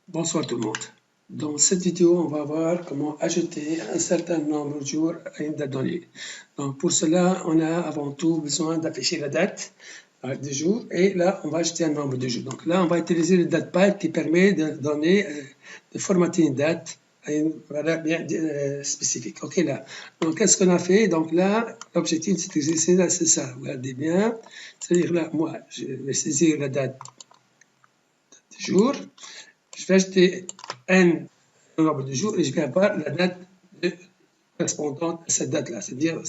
Bonsoir tout le monde. Dans cette vidéo, on va voir comment ajouter un certain nombre de jours à une date donnée. Donc pour cela, on a avant tout besoin d'afficher la date du jour et là, on va ajouter un nombre de jours. Donc là, on va utiliser le date pipe qui permet de donner, de formater une date à une valeur bien spécifique. Ok là. Donc qu'est-ce qu'on a fait? Donc là, l'objectif de cet exercice, c'est ça. Regardez bien. C'est-à-dire là, moi, je vais saisir la date du jour. Je vais ajouter un nombre de jours et je vais avoir la date correspondante à cette date-là. C'est-à-dire,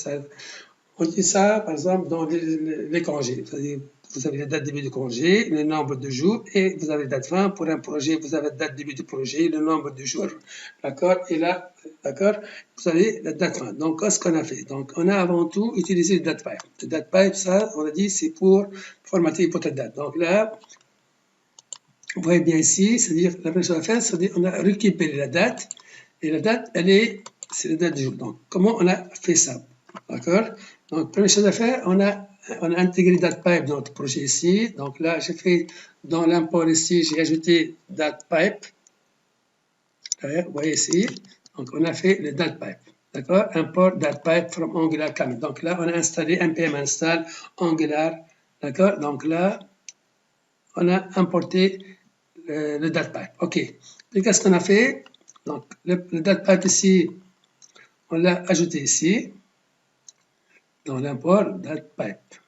on dit ça, par exemple, dans les congés. C'est-à-dire, vous avez la date début du congé, le nombre de jours, et vous avez la date fin. Pour un projet, vous avez la date début du projet, le nombre de jours, d'accord? Et là, d'accord, vous avez la date fin. Donc, qu'est-ce qu'on a fait? Donc, on a avant tout utilisé le date pipe. Le date pipe, ça, on a dit, c'est pour formater votre date. Donc là, vous voyez bien ici, c'est-à-dire la première chose à faire, c'est-à-dire on a récupéré la date, et la date, c'est la date du jour. Donc, comment on a fait ça? D'accord? Donc, première chose à faire, on a intégré date pipe dans notre projet ici. Donc là, j'ai fait dans l'import ici, j'ai ajouté date pipe. Vous voyez ici. Donc, on a fait le date pipe. D'accord? Import date pipe from Angular commit. Donc là, on a installé npm install Angular. D'accord? Donc là, on a importé le date pipe. OK. Et qu'est-ce qu'on a fait? Donc, le date pipe ici, on l'a ajouté ici, dans l'import date pipe.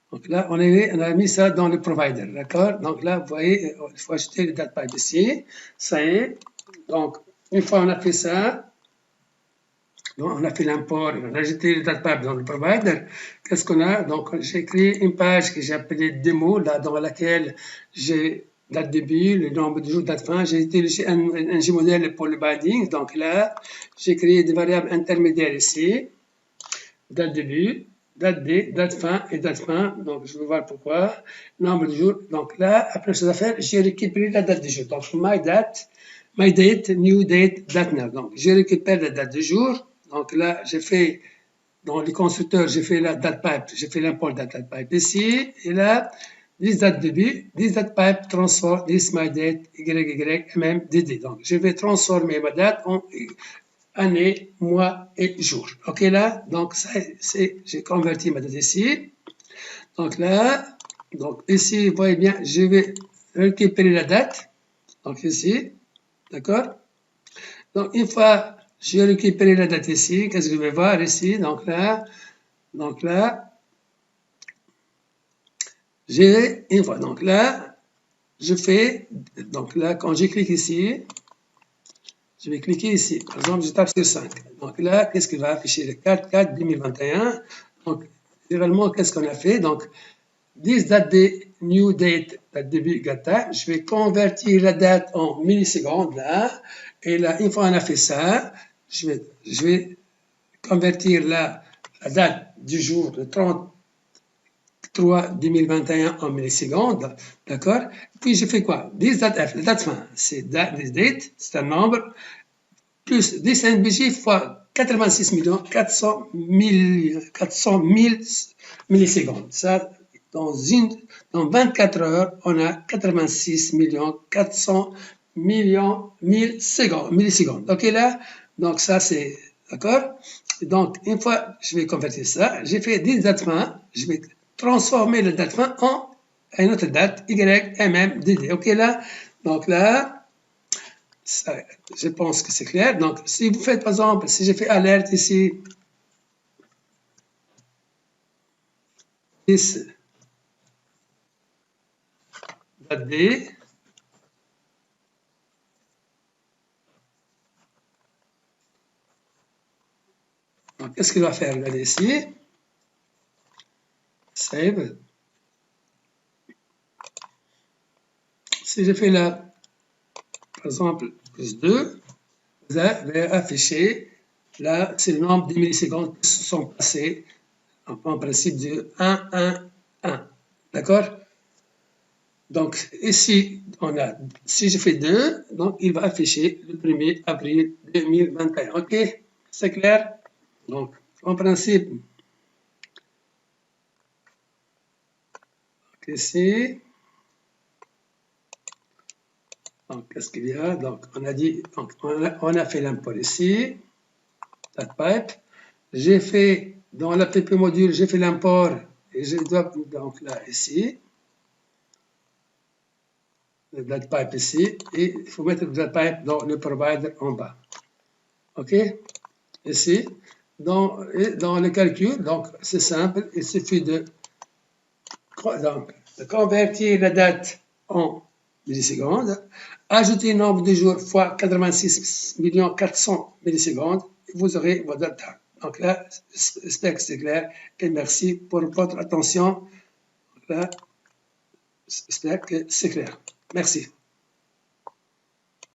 Donc là, on a mis ça dans le provider, d'accord? Donc là, vous voyez, il faut ajouter le date pipe ici. Ça y est. Donc, une fois on a fait ça, donc on a fait l'import, on a ajouté le date pipe dans le provider. Qu'est-ce qu'on a? Donc, j'ai créé une page que j'ai appelée démo, là, dans laquelle j'ai date début, le nombre de jours, date fin. J'ai utilisé un Gmodel pour le binding. Donc là, j'ai créé des variables intermédiaires ici. Date début, date D, date fin et date fin. Donc, je vais voir pourquoi. Nombre de jours. Donc là, après chose à faire, j'ai récupéré la date du jour. Donc, my date, new date, date now. Donc, je récupère la date du jour. Donc là, j'ai fait, dans le constructeur, j'ai fait la date pipe, j'ai fait l'import de la date pipe ici. Et là, this date début, this date pipe transform this my date, dd. Donc, je vais transformer ma date en année, mois et jour. OK là? Donc, j'ai converti ma date ici. Donc là, donc ici, vous voyez bien, je vais récupérer la date. Donc ici, d'accord? Donc, une fois j'ai récupéré la date ici, qu'est-ce que je vais voir ici? Donc là, j'ai une fois. Donc là, je fais, donc là, quand je clique ici, je vais cliquer ici. Par exemple, je tape sur 5. Donc là, qu'est-ce qu'il va afficher? Le 4-4-2021. Donc, généralement, qu'est-ce qu'on a fait? Donc, this date new date, date début, date, je vais convertir la date en millisecondes là. Et là, une fois on a fait ça, je vais convertir la date du jour, le 30-3-2021 en millisecondes, d'accord? Puis je fais quoi? This date F, la date fin, c'est this date, c'est un nombre, plus 10 NBG fois 86 400 000 millisecondes. Ça, dans 24 heures, on a 86 400 millisecondes. OK là? Donc ça, c'est, d'accord? Donc, une fois, je vais convertir ça. J'ai fait 10 dates fin. Je vais transformer la date fin en une autre date, YMMDD. OK là? Donc là, ça, je pense que c'est clair. Donc, si vous faites, par exemple, si j'ai fait alerte ici, 10 date D, donc qu'est-ce qu'il va faire? Regardez ici, save. Si je fais là, par exemple, plus 2, vous allez afficher, là, c'est le nombre de millisecondes qui se sont passés, en principe de 1, 1, 1. D'accord? Donc, ici, on a, si je fais 2, donc il va afficher le 1er avril 2021. OK? C'est clair? Donc, en principe, ici, Donc, qu'est-ce qu'il y a? Donc, on a dit, donc, on a fait l'import ici, pipe. J'ai fait, dans l'app module, j'ai fait l'import, et je dois, donc là, ici, le pipe ici, et il faut mettre le pipe dans le provider en bas. OK? Ici, dans le calcul, donc c'est simple, il suffit de convertir la date en millisecondes, ajouter le nombre de jours fois 86 400 millisecondes, et vous aurez votre data. Donc là, j'espère que c'est clair, et merci pour votre attention. Là, j'espère que c'est clair. Merci.